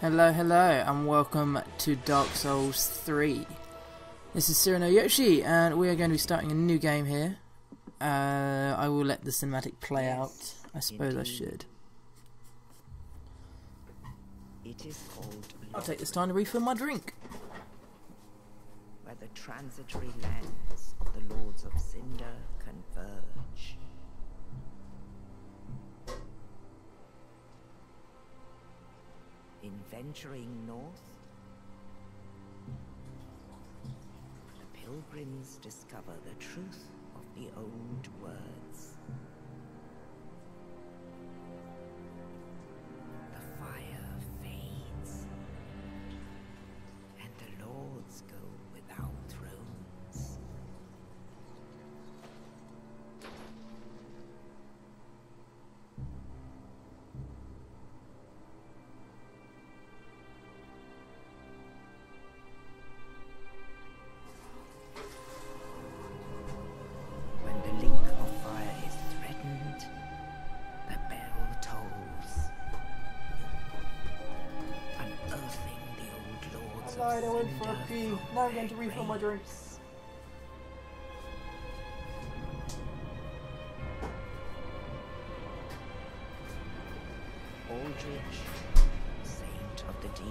Hello, and welcome to Dark Souls 3. This is CyranoYoshi, and we are going to be starting a new game here. I will let the cinematic play out. I suppose I should. I'll take this time to refill my drink. Where the transitory lands of the Lords of Cinder converge. In venturing north, the pilgrims discover the truth of the old words. The fire fades, and the lords go without thrones. When the link of fire is threatened, the bell tolls, unearthing the old lords I of lied, I went for a Cinder pee. from Now I'm going their to refill my drink. graves. Aldrich, saint of the deep.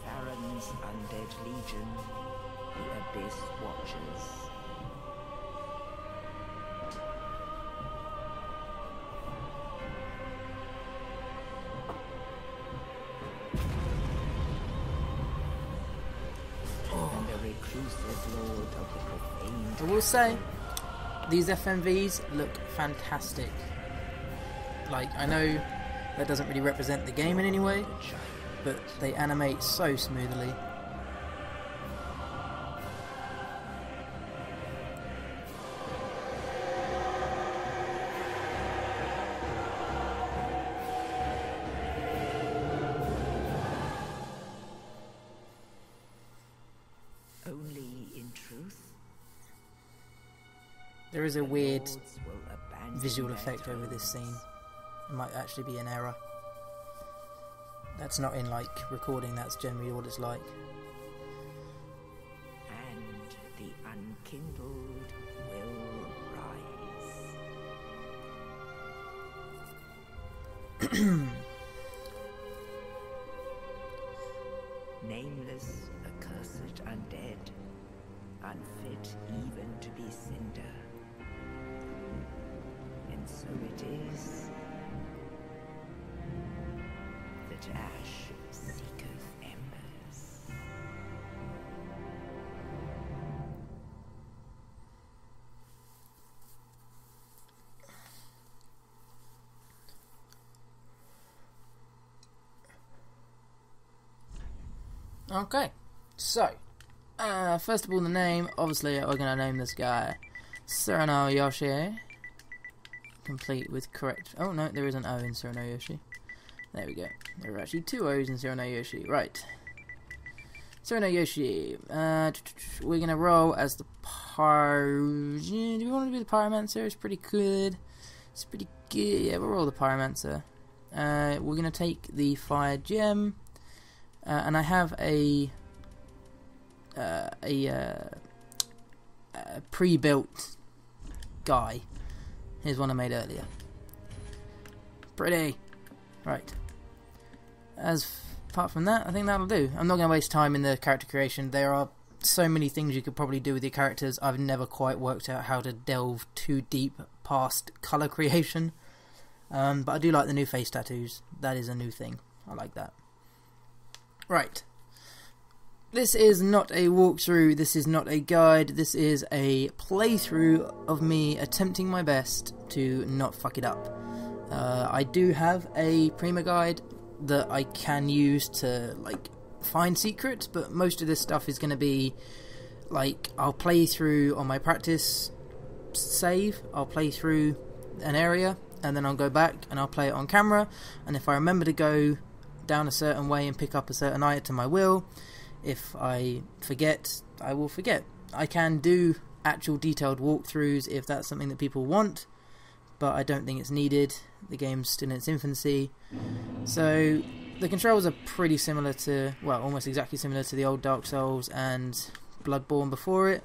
Farron's undead legion, the Abyss Watchers. And the reclusive lord of the profaned. I will say, these FMVs look fantastic. Like, I know that doesn't really represent the game in any way, but they animate so smoothly. Only in truth, There is a weird lords will abandon visual their effect over this thrones. scene. It might actually be an error. That's not in like recording, that's generally what it's like. And the unkindled will rise. Nameless, accursed undead, unfit even to be cinder. And so it is that ash seeketh embers. Okay, so first of all, the name. Obviously, we're going to name this guy CyranoYoshi, complete with correct. Oh no, there is an O in CyranoYoshi. There we go. There are actually two O's in CyranoYoshi. Right, CyranoYoshi. We're going to roll as the Do we want to do the Pyromancer? It's pretty good. It's pretty good. Yeah, we'll roll the Pyromancer. We're going to take the Fire Gem. And I have a pre-built guy. Here's one I made earlier. Pretty. Right. Apart from that, I think that'll do. I'm not going to waste time in the character creation. There are so many things you could probably do with your characters. I've never quite worked out how to delve too deep past colour creation. But I do like the new face tattoos. That is a new thing. I like that. Right, this is not a walkthrough, this is not a guide, this is a playthrough of me attempting my best to not fuck it up. I do have a Prima guide that I can use to like find secrets, but most of this stuff is going to be like, I'll play through on my practice save, I'll play through an area, and then I'll go back and I'll play it on camera, and if I remember to go down a certain way and pick up a certain item, I will. If I forget, I will forget. I can do actual detailed walkthroughs if that's something that people want, but I don't think it's needed. The game's still in its infancy. So the controls are pretty similar to, well, almost exactly similar to the old Dark Souls and Bloodborne before it.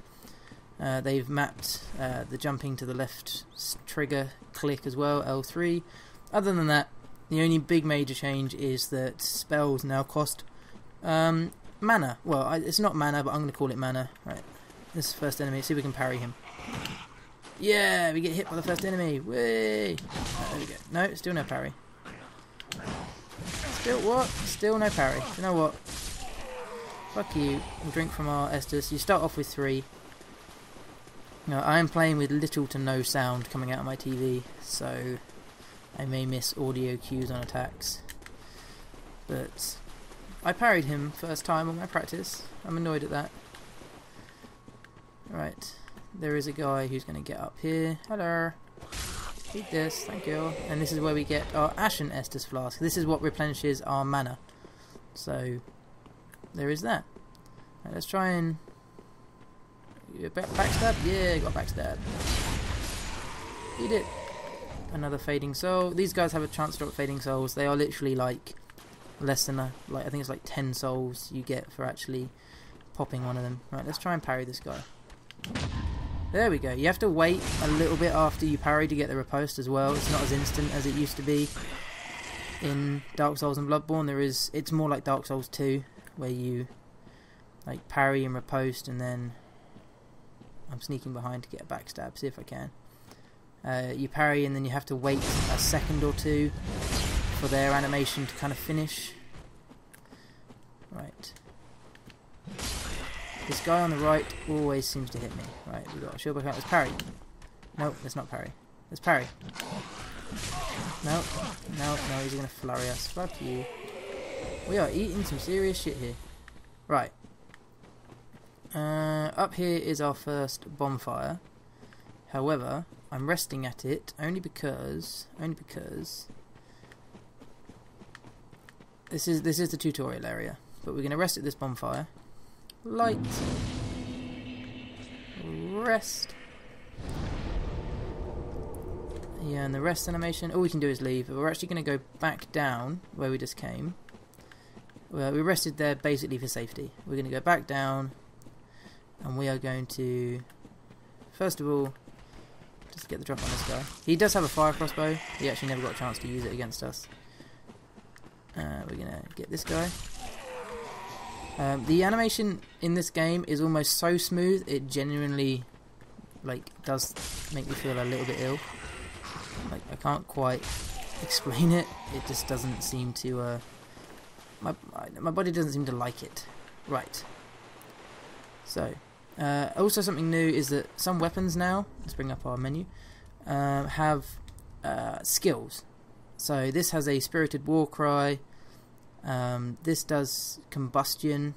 They've mapped the jumping to the left trigger click as well, L3. Other than that, the only big major change is that spells now cost mana. Well, it's not mana, but I'm going to call it mana. Right, this is the first enemy. See if we can parry him. Yeah, we get hit by the first enemy. Whee! Right, there we go. No, still no parry. Still what? Still no parry. You know what? Fuck you. We'll drink from our Estus. You start off with 3. Now, I am playing with little to no sound coming out of my TV, so I may miss audio cues on attacks. But I parried him first time on my practice. I'm annoyed at that. Right, there is a guy who's going to get up here. Hello. Eat this, thank you. And this is where we get our Ashen Estus Flask. This is what replenishes our mana. So, there is that. Right, let's try and... Backstab? Yeah, got backstab. Eat it. Another Fading Soul. These guys have a chance to drop Fading Souls. They are literally like less than a, like I think it's like 10 souls you get for actually popping one of them. Right, let's try and parry this guy. There we go. You have to wait a little bit after you parry to get the riposte as well. It's not as instant as it used to be in Dark Souls and Bloodborne. It's more like Dark Souls 2, where you like parry and riposte, and then I'm sneaking behind to get a backstab. See if I can. You parry and then you have to wait a second or two for their animation to kind of finish. Right. This guy on the right always seems to hit me. Right, we've got a shield back out. Let's parry. Nope, let's not parry. Let's parry. Nope, no, he's going to flurry us. Fuck you. We are eating some serious shit here. Right. Up here is our first bonfire. However, I'm resting at it only because this is the tutorial area. But we're going to rest at this bonfire. Light. Rest. Yeah, and the rest animation, all we can do is leave. But we're actually going to go back down where we just came. Well, we rested there basically for safety. We're going to go back down, and we are going to, first of all, just get the drop on this guy. He does have a fire crossbow. He actually never got a chance to use it against us. We're going to get this guy. The animation in this game is almost so smooth, it genuinely does make me feel a little bit ill. Like, I can't quite explain it. It just doesn't seem to my body doesn't seem to like it. Right. So, also something new is that some weapons now, let's bring up our menu, have skills. So this has a Spirited War Cry. This does combustion.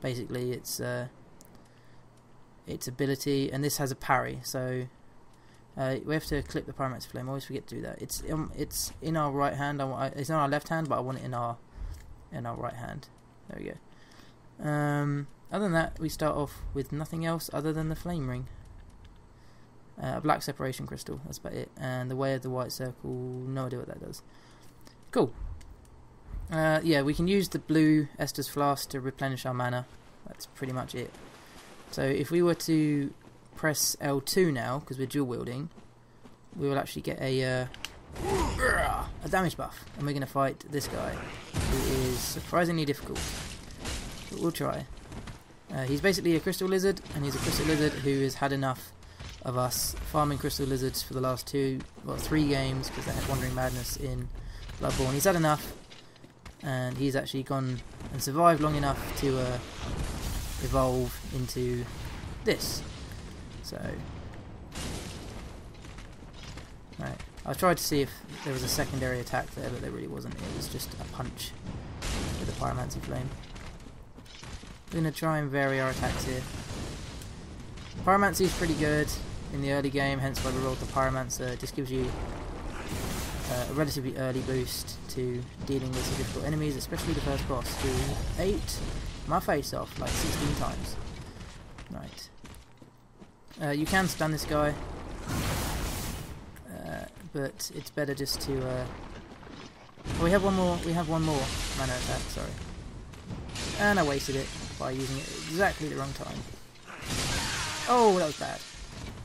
Basically, its ability, and this has a parry. So we have to clip the Pyromancer Flame. I always forget to do that. It's in our right hand. It's in our left hand, but I want it in our right hand. There we go. Other than that, we start off with nothing else other than the flame ring. A black separation crystal, that's about it. And the way of the white circle, no idea what that does. Cool. Yeah, we can use the blue Estus Flask to replenish our mana. That's pretty much it. So if we were to press L2 now, because we're dual wielding, we will actually get a damage buff. And we're going to fight this guy, who is surprisingly difficult. But we'll try. He's basically a crystal lizard, and he's a crystal lizard who has had enough of us farming crystal lizards for the last 3 games, because they had Wandering Madness in Bloodborne. He's had enough, and he's actually gone and survived long enough to evolve into this. So, right, I tried to see if there was a secondary attack there, but there really wasn't. It was just a punch with a Pyromancer Flame. We're going to try and vary our attacks here. Pyromancy is pretty good in the early game, hence why we rolled the Pyromancer. It just gives you a relatively early boost to dealing with some difficult enemies, especially the first boss, who ate my face off like 16 times. Right. You can stun this guy, but it's better just to... Oh, we have one more mana attack, sorry. And I wasted it by using it at exactly the wrong time. Oh, that was bad.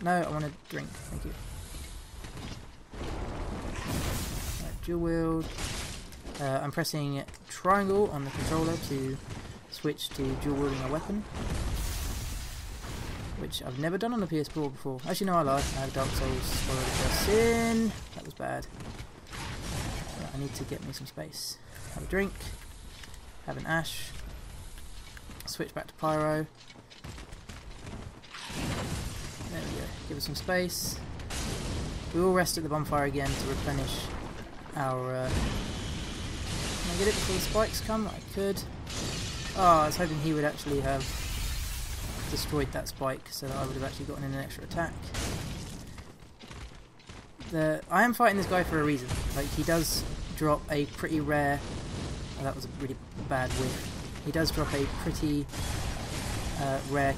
No, I want a drink, thank you. Right, dual wield. I'm pressing triangle on the controller to switch to dual wielding a weapon, which I've never done on the PS4 before. Actually, no, I lied. I had Dark Souls Follow the First Sin. That was bad. Right, I need to get me some space. Have a drink. Have an ash. Switch back to pyro. There we go. Give us some space. We will rest at the bonfire again to replenish our... Can I get it before the spikes come? I could. Oh, I was hoping he would actually have destroyed that spike so that I would have actually gotten in an extra attack. I am fighting this guy for a reason. Like, he does drop a pretty rare... Oh, that was a really bad whiff. He does drop a pretty rare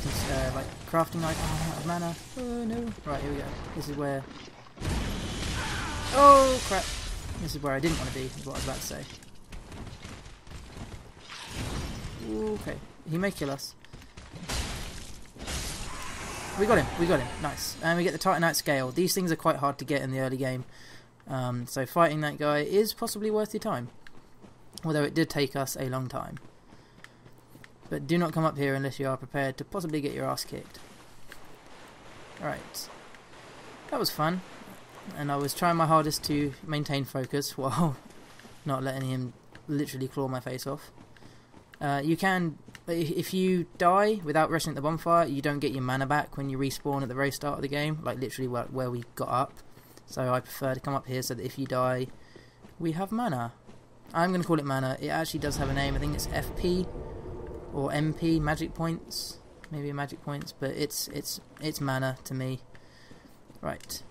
like crafting item. Oh, I'm out of mana. Oh no. Right, here we go. This is where... Oh crap. This is where I didn't want to be, is what I was about to say. Okay, he may kill us. We got him, nice. And we get the Titanite scale. These things are quite hard to get in the early game. So fighting that guy is possibly worth your time. Although it did take us a long time. But do not come up here unless you are prepared to possibly get your ass kicked. Alright. That was fun. And I was trying my hardest to maintain focus while not letting him literally claw my face off. You can, if you die without rushing at the bonfire, you don't get your mana back when you respawn at the very start of the game, like literally where we got up. So I prefer to come up here so that if you die, we have mana. I'm going to call it mana. It actually does have a name. I think it's FP or MP, magic points, maybe magic points, but it's mana to me. Right,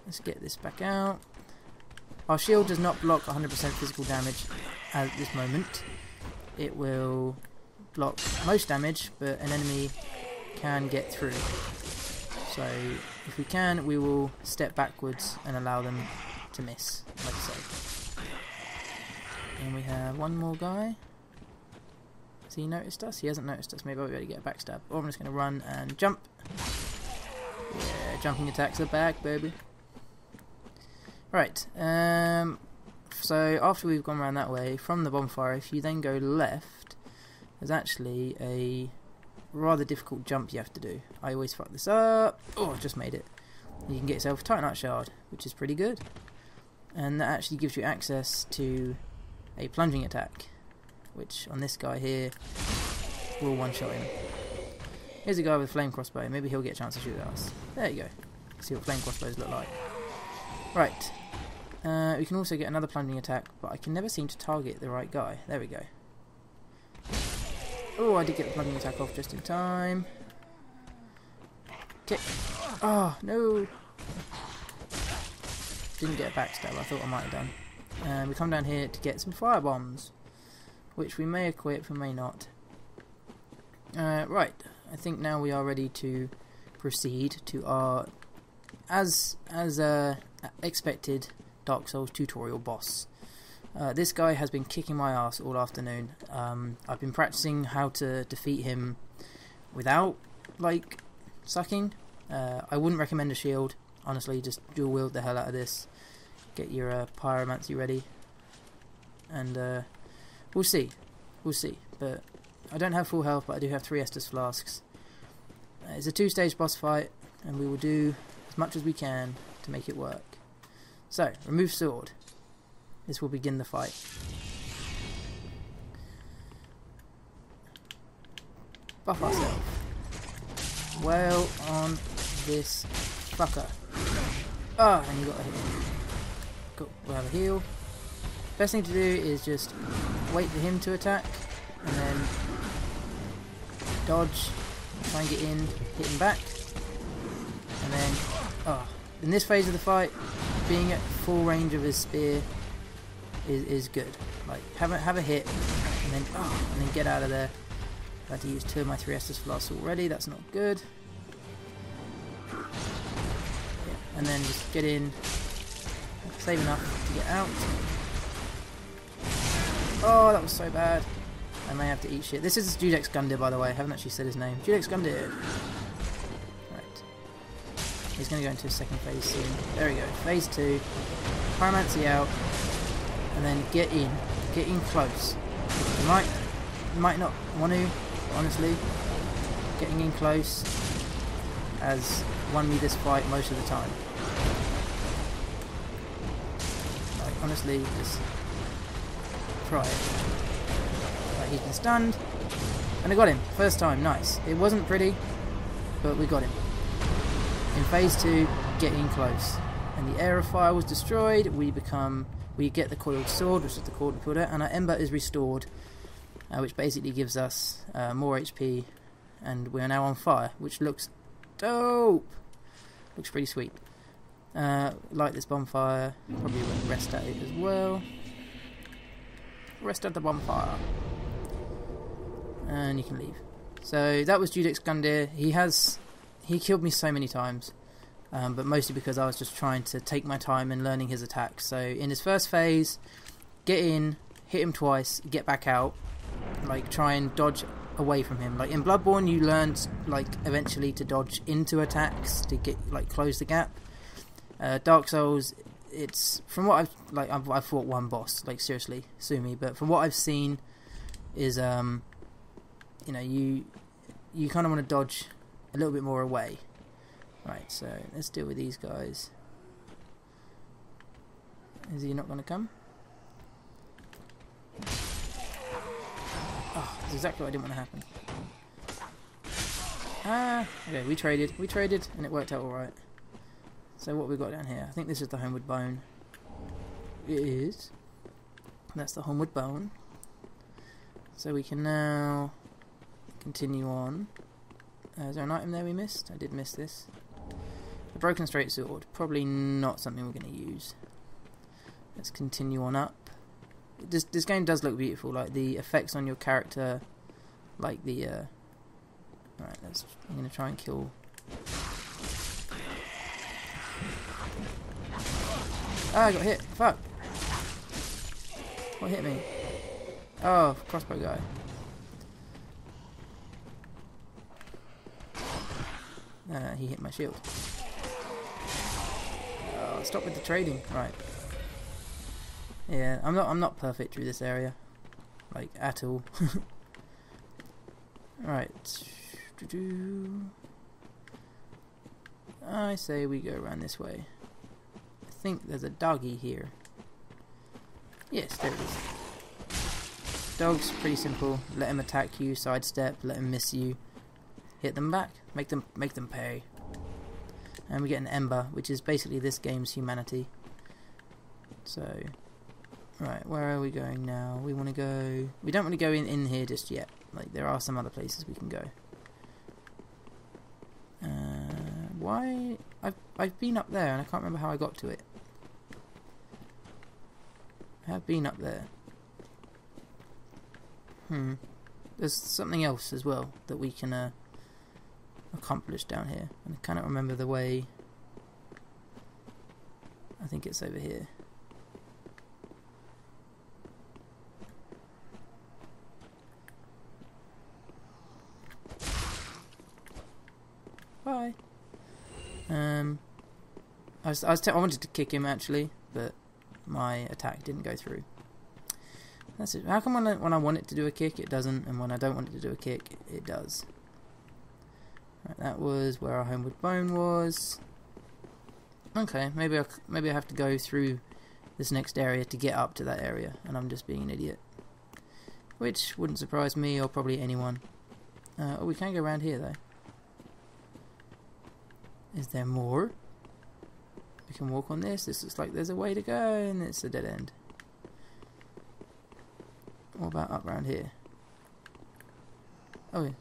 let's get this back out. Our shield does not block 100% physical damage at this moment. It will block most damage, but an enemy can get through. So if we can, we will step backwards and allow them to miss, like so. And we have one more guy. Has he noticed us? He hasn't noticed us. Maybe I'll be able to get a backstab. Or I'm just going to run and jump. Yeah, jumping attacks are back, baby. Right. So after we've gone around that way, from the bonfire, if you then go left, there's actually a rather difficult jump you have to do. I always fuck this up. Oh, I just made it. You can get yourself a Titanite shard, which is pretty good. And that actually gives you access to a plunging attack, which on this guy here will one-shot him. Here's a guy with a flame crossbow. Maybe he'll get a chance to shoot at us. There you go. See what flame crossbows look like. Right. We can also get another plunging attack, but I can never seem to target the right guy. There we go. Oh, I did get the plunging attack off just in time. Okay. Oh, no. Didn't get a backstab. I thought I might have done. We come down here to get some fire bombs, which we may equip, we may not. Right. I think now we are ready to proceed to our, as expected, Dark Souls tutorial boss. This guy has been kicking my ass all afternoon. I've been practicing how to defeat him without, like, sucking. I wouldn't recommend a shield. Honestly, just dual wield the hell out of this. Get your pyromancy ready. And we'll see. We'll see. But I don't have full health, but I do have 3 Estus flasks. It's a 2-stage boss fight, and we will do as much as we can to make it work. So, remove sword. This will begin the fight. Buff ourselves. Well on this fucker. Ah, and you got a hit. Cool, we'll have a heal. Best thing to do is just wait for him to attack, and then dodge, try and get in, hit him back, and then, in this phase of the fight, being at full range of his spear is good. Like have a hit and then get out of there. I had to use 2 of my 3 Estus Flasks already. That's not good. Yeah, and then just get in, save enough to get out. Oh, that was so bad. I may have to eat shit. This is Judex Gundyr, by the way. I haven't actually said his name. Judex Gundyr. Right. He's going to go into his second phase soon. There we go. Phase 2. Pyromancy out. And then get in. Get in close. You might not want to, honestly. Getting in close has won me this fight most of the time. Like, honestly, just try it. Right, he's been stunned. And I got him. First time. Nice. It wasn't pretty, but we got him. In phase 2, get in close. And the Air of Fire was destroyed. We get the coiled sword, which is the cord we put out, and our Ember is restored, which basically gives us more HP, and we are now on fire, which looks dope. Looks pretty sweet. Light this bonfire. Probably won't rest at it as well. Rest at the bonfire. And you can leave. So that was Judex Gundyr. He killed me so many times. But mostly because I was just trying to take my time and learning his attacks. So in his first phase, get in, hit him twice, get back out, like try and dodge away from him. Like in Bloodborne, you learned like eventually to dodge into attacks to get like close the gap. Dark Souls, it's from what I've fought one boss, like seriously, sue me. But from what I've seen, is you know you kind of want to dodge a little bit more away. Right, so let's deal with these guys. Is he not going to come? Oh, that's exactly what I didn't want to happen. Okay, we traded, and it worked out alright. So what have we got down here? I think this is the Homeward Bone. It is. That's the Homeward Bone. So we can now continue on. Is there an item there we missed? I did miss this. The Broken Straight Sword. Probably not something we're going to use. Let's continue on up. This game does look beautiful. Like the effects on your character, like the. Alright, I'm going to try and kill. Ah, I got hit. Fuck. What hit me? Oh, crossbow guy. He hit my shield. Oh, stop with the trading. Right. Yeah, I'm not perfect through this area, like at all. Right. I say we go around this way. I think there's a doggy here. Yes, there it is. Dog's pretty simple. Let him attack you, sidestep, let him miss you, hit them back, make them pay. And we get an Ember, which is basically this game's humanity. So, right, where are we going now? We want to go. We don't want to go in here just yet. Like there are some other places we can go. Why? I've been up there and I can't remember how I got to it. I have been up there. There's something else as well that we can accomplish down here, and I cannot remember the way. I think it's over here. Bye. I wanted to kick him actually, but my attack didn't go through. That's it. How come when I want it to do a kick, it doesn't, and when I don't want it to do a kick, it does? Right, that was where our Homeward Bone was. Okay, maybe I have to go through this next area to get up to that area, and I'm just being an idiot. Which wouldn't surprise me or probably anyone. Oh, we can go around here though. Is there more? We can walk on this. This looks like there's a way to go, and it's a dead end. What about up around here? Oh yeah.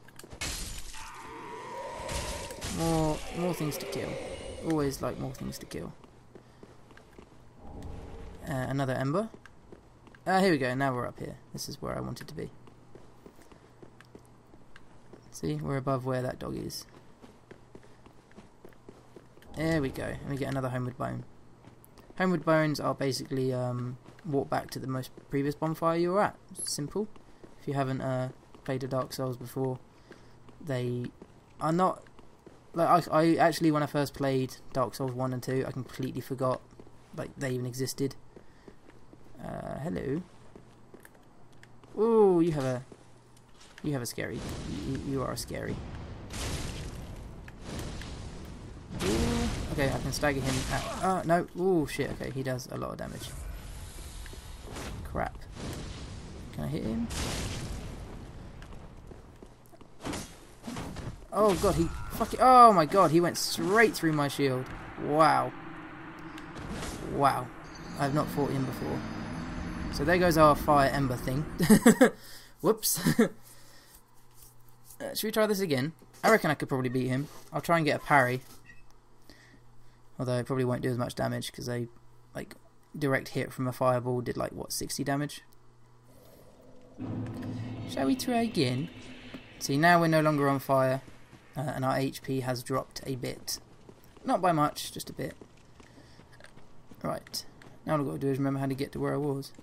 More things to kill. Always like more things to kill. Another ember. Here we go, now we're up here. This is where I wanted to be. See, we're above where that dog is. There we go, and we get another homeward bone. Homeward bones are basically walk back to the most previous bonfire you were at. It's simple. If you haven't played a Dark Souls before, they are not... Like I actually, when I first played Dark Souls 1 and 2, I completely forgot like they even existed. Hello. Ooh, you have a scary. You are a scary. Ooh, okay, I can stagger him out. No. Ooh, shit. Okay, he does a lot of damage. Crap. Can I hit him? Oh god, he fucking... Oh my god, he went straight through my shield. Wow. Wow. I've not fought him before. So there goes our fire ember thing. Whoops. Should we try this again? I reckon I could probably beat him. I'll try and get a parry. Although it probably won't do as much damage because a like direct hit from a fireball did like what, 60 damage? Shall we try again? See, now we're no longer on fire and our HP has dropped a bit. Not by much, just a bit. Right. Now all I've got to do is remember how to get to where I was.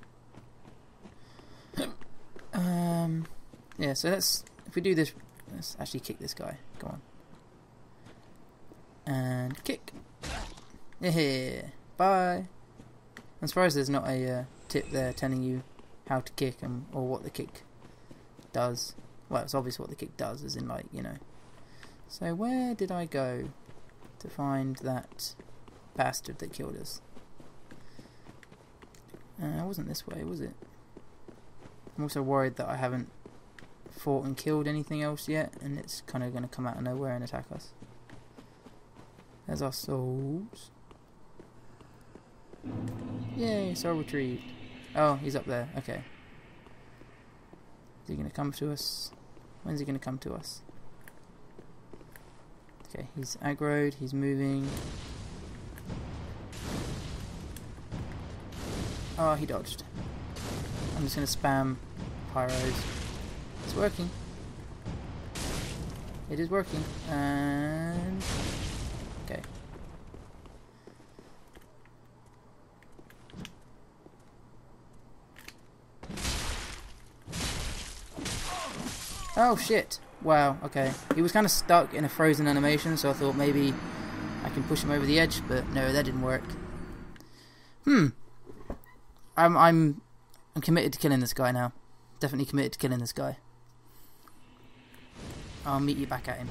Yeah, so let's... If we do this... Let's actually kick this guy. Go on. And kick. Yeah. Bye. I'm surprised there's not a tip there telling you how to kick or what the kick does. Well, it's obvious what the kick does, as in, like, you know. So where did I go to find that bastard that killed us? It wasn't this way, was it? I'm also worried that I haven't fought and killed anything else yet, and it's kind of going to come out of nowhere and attack us. There's our souls. Yay, soul retrieved. Oh, he's up there. Okay. Is he going to come to us? When's he going to come to us? Okay, he's aggroed, he's moving. Oh, he dodged. I'm just going to spam pyros. It's working. It is working. And... okay. Oh shit. Wow, okay. He was kind of stuck in a frozen animation, so I thought maybe I can push him over the edge, but no, that didn't work. I'm committed to killing this guy now. Definitely committed to killing this guy. I'll meet you back at him.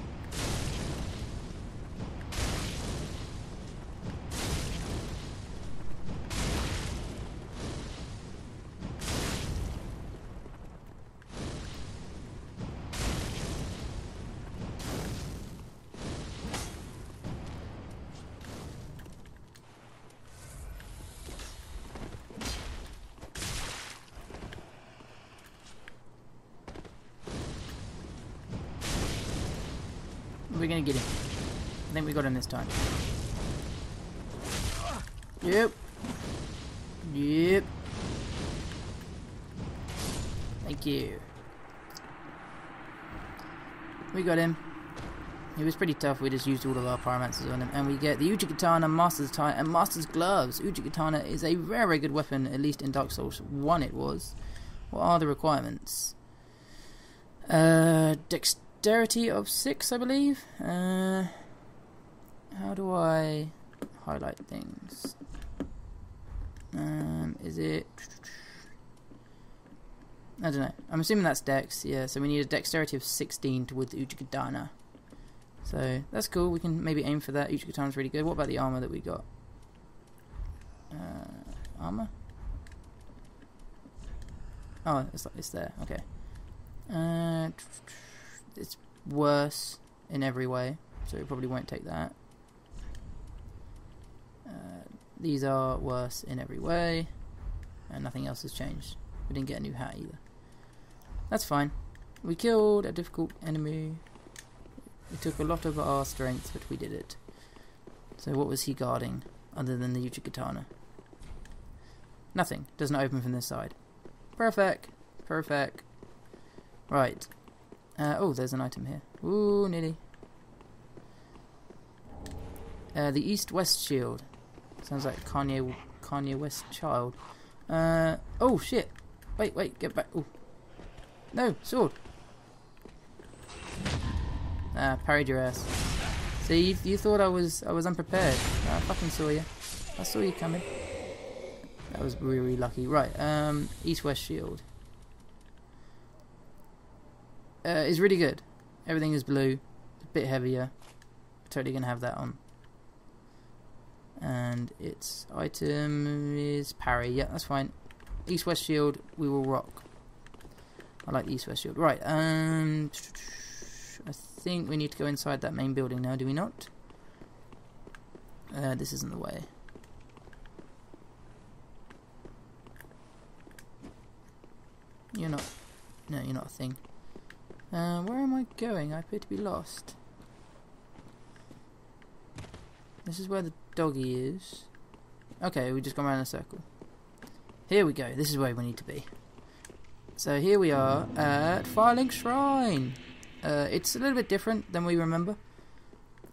We're gonna get him. I think we got him this time. Yep. Yep. Thank you. We got him. He was pretty tough. We just used all of our pyromancers on him. And we get the Uchigatana, Master's Tie, and Master's Gloves. Uchigatana is a very, very good weapon, at least in Dark Souls 1 it was. What are the requirements? Dexterity of 6, I believe. How do I highlight things? Is it... I don't know. I'm assuming that's Dex, yeah. So we need a Dexterity of 16 with Uchigatana. So that's cool. We can maybe aim for that. Uchigatana's really good. What about the armor that we got? Armor? Oh, it's there. Okay. It's worse in every way, so we probably won't take that. These are worse in every way, and nothing else has changed. We didn't get a new hat either. That's fine. We killed a difficult enemy. It took a lot of our strength, but we did it. So what was he guarding, other than the Uchigatana? Nothing. Does not open from this side. Perfect. Perfect. Right. Oh, there's an item here. Ooh, nearly. The East-West shield. Sounds like Kanye West child. Oh, shit. Wait, get back. Ooh. No, sword. Parried your ass. See, you thought I was unprepared. I fucking saw you. I saw you coming. That was really lucky. Right, East-West shield. Is really good. Everything is blue. It's a bit heavier. Totally gonna have that on. And its item is parry. Yeah, that's fine. East-West shield, we will rock. I like the East-West shield. Right, I think we need to go inside that main building now, do we not? This isn't the way. You're not... No, you're not a thing. Where am I going? I appear to be lost. This is where the doggy is. Okay, we just gone around in a circle. Here we go. This is where we need to be. So here we are at Firelink Shrine. It's a little bit different than we remember.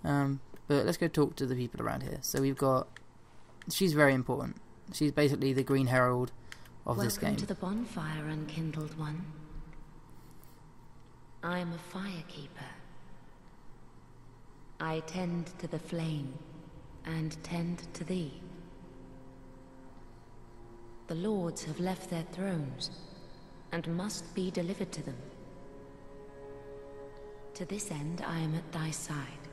But let's go talk to the people around here. So we've got... She's very important. She's basically the Green Herald of this game. Welcome to the bonfire, unkindled one. I am a firekeeper. I tend to the flame, and tend to thee. The lords have left their thrones, and must be delivered to them. To this end, I am at thy side.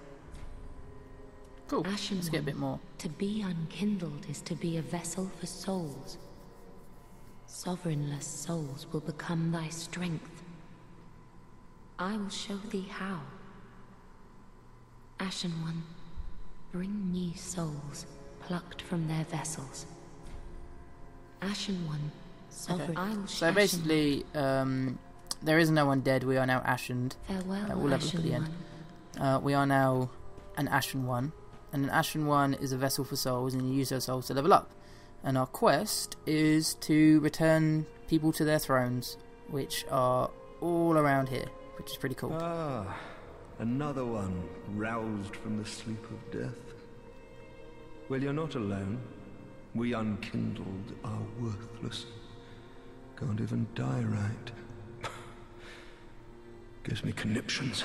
Cool. Ashen Let's get a bit more. To be unkindled is to be a vessel for souls. Sovereignless souls will become thy strength. I will show thee how. Ashen One, bring me souls plucked from their vessels. Ashen One, sovereign. Okay. I will So basically, there is no one dead. We are now ashened. Farewell, We'll level up at the end. We are now an Ashen One. And an Ashen One is a vessel for souls, and you use those souls to level up. And our quest is to return people to their thrones, which are all around here, which is pretty cool. Ah, another one roused from the sleep of death. Well, you're not alone. We unkindled are worthless. Can't even die right. Gives me conniptions.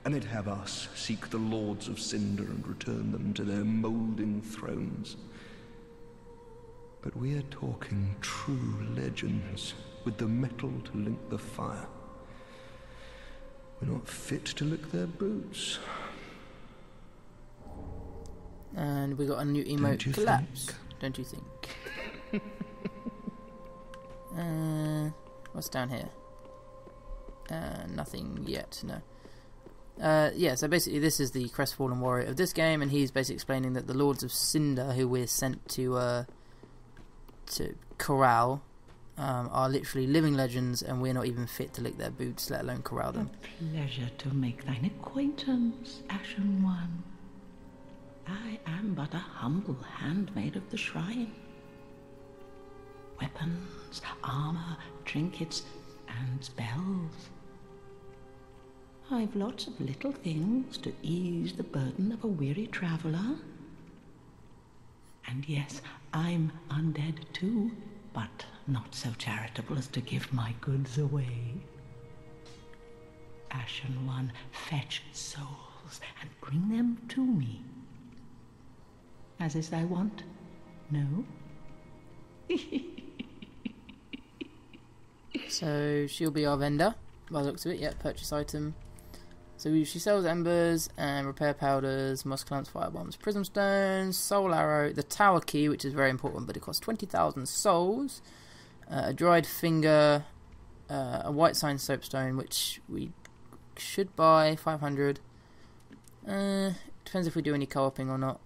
And they'd have us seek the lords of Cinder and return them to their moulding thrones. But we are talking true legends, with the metal to link the fire. We're not fit to lick their boots. And we got a new emote, collapse. Don't you think? What's down here? Nothing yet, no. Yeah, so basically this is the crestfallen warrior of this game, and he's basically explaining that the Lords of Cinder, who we're sent to corral, are literally living legends, and we're not even fit to lick their boots, let alone corral them. A pleasure to make thine acquaintance, Ashen One. I am but a humble handmaid of the shrine. Weapons, armor, trinkets, and spells. I've lots of little things to ease the burden of a weary traveler. And yes, I'm undead too, but not so charitable as to give my goods away. Ashen One, fetch souls and bring them to me. As is thy wont? No? So she'll be our vendor, by the looks of it. Yeah, purchase item. So she sells embers and repair powders, moss clamps, fire bombs, prism stones, soul arrow, the tower key, which is very important, but it costs 20,000 souls, a dried finger, a white sign soapstone, which we should buy 500. Depends if we do any co-oping or not.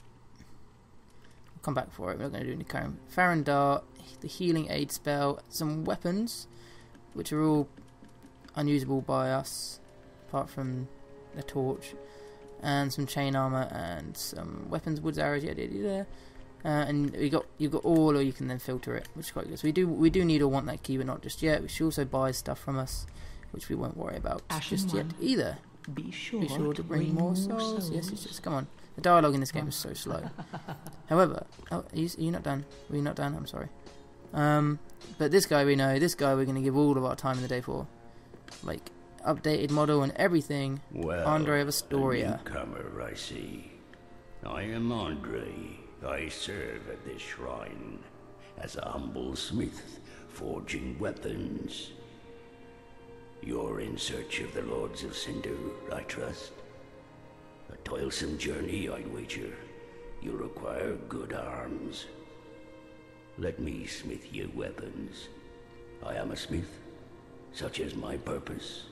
We'll come back for it. We're not going to do any co-oping. Farron dart, the healing aid spell, some weapons, which are all unusable by us, apart from a torch, and some chain armor and some weapons, woods, arrows, And you've got all, or you can then filter it, which is quite good. So we do need or want that key, but not just yet. We should also buy stuff from us, which we won't worry about just yet either. Be sure to bring more souls. Yes, come on. The dialogue in this game is so slow. However, are you not done? Were you not done? I'm sorry. But this guy we know, this guy we're going to give all of our time in the day for. Like, updated model and everything. Well, Andre of Astoria. A newcomer, I see. I am Andre. I serve at this shrine as a humble smith, forging weapons. You're in search of the Lords of Cinder, I trust. A toilsome journey, I'd wager. You require good arms. Let me smith you weapons. I am a smith, such is my purpose.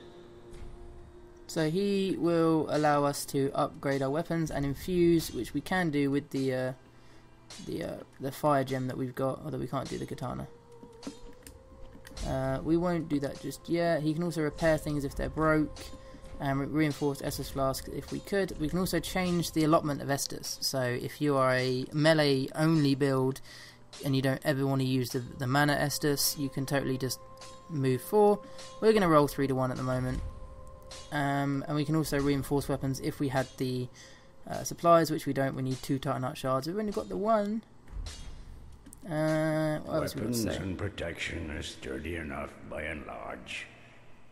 So he will allow us to upgrade our weapons and infuse, which we can do with the fire gem that we've got, although we can't do the katana. We won't do that just yet. He can also repair things if they're broke, and reinforce Estus Flask if we could. We can also change the allotment of Estus. So if you are a melee only build and you don't ever want to use the mana Estus, you can totally just move 4. We're going to roll 3 to 1 at the moment. And we can also reinforce weapons if we had the supplies, which we don't. We need 2 Titanite shards. We've only got the 1. What else we Weapons say? and protection are sturdy enough by and large,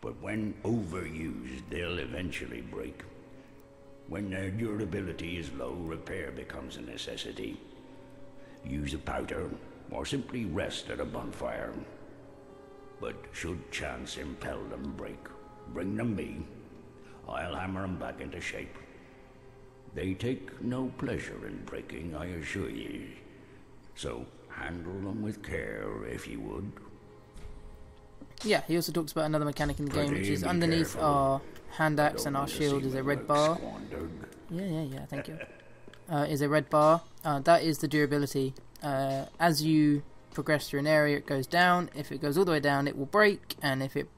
but when overused, they'll eventually break. When their durability is low, repair becomes a necessity. Use a powder, or simply rest at a bonfire. But should chance impel them break, bring them me. I'll hammer them back into shape. They take no pleasure in breaking, I assure ye. So handle them with care, if you would. Yeah, he also talks about another mechanic in the game, which is Be underneath careful. our hand axe and our Don't wanna shield see is a my red work bar. squandered. Yeah, thank you. Is a red bar. That is the durability. As you progress through an area, it goes down. If it goes all the way down, it will break, and if it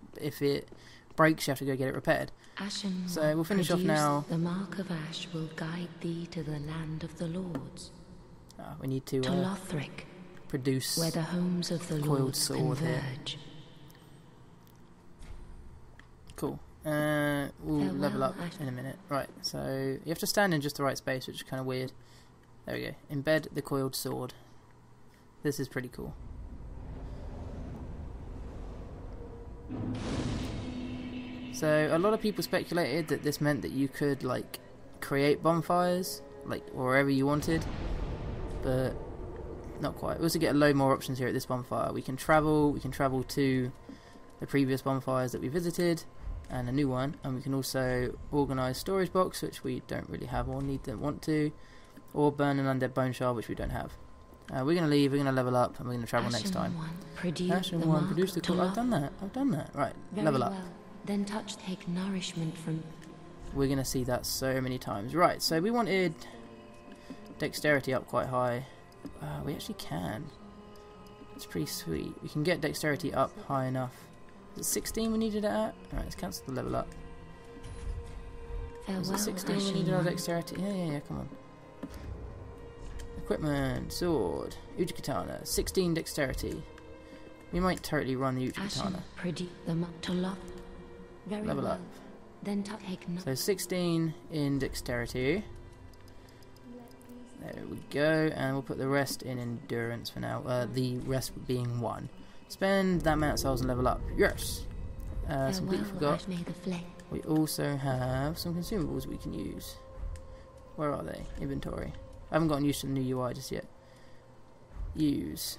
breaks, you have to go get it repaired. Ashen So one, we'll finish off produce now. The mark of ash will guide thee to the land of the lords. We need to To Lothric, produce where the homes of the coiled lords sword here. converge. Cool. We'll level up Ash. in a minute. Right, so you have to stand in just the right space, which is kind of weird. There we go. Embed the coiled sword. This is pretty cool. So a lot of people speculated that this meant that you could like create bonfires like wherever you wanted, but not quite. We also get a load more options here at this bonfire. We can travel to the previous bonfires that we visited and a new one, and we can also organise storage box, which we don't really have or want to, or burn an undead bone shard, which we don't have. We're going to leave, we're going to level up, and we're going to travel next time. Ashen one, produce the coil. I've done that. Right, level up. Well. Then take nourishment from. We're going to see that so many times. Right, so we wanted dexterity up quite high. We actually can. It's pretty sweet. We can get dexterity up high enough. Is it 16 we needed it at? Alright, let's cancel the level up. Is it 16 we needed our dexterity? Yeah, come on. Equipment, sword, Uchi-Katana, 16 dexterity. We might totally run the Uchi-Katana. Level up. Then take So 16 in dexterity. There we go, and we'll put the rest in endurance for now. The rest being 1. Spend that amount of souls and level up. Yes! Completely forgot. We also have some consumables we can use. Where are they? Inventory. I haven't gotten used to the new UI just yet. Use.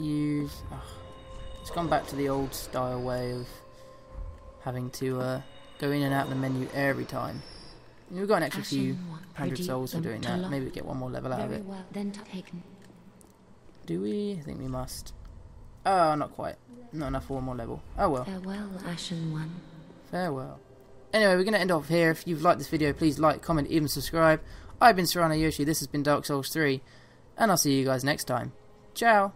Oh, it's gone back to the old style way of having to go in and out of the menu every time. We've got an extra few 100 souls for doing that. Maybe we get one more level out of it. Do we? I think we must. Oh, not quite. Not enough for one more level. Oh well. Farewell, Ashen One. Farewell. Anyway, we're going to end off here. If you've liked this video, please like, comment, even subscribe. I've been CyranoYoshi, this has been Dark Souls 3, and I'll see you guys next time. Ciao!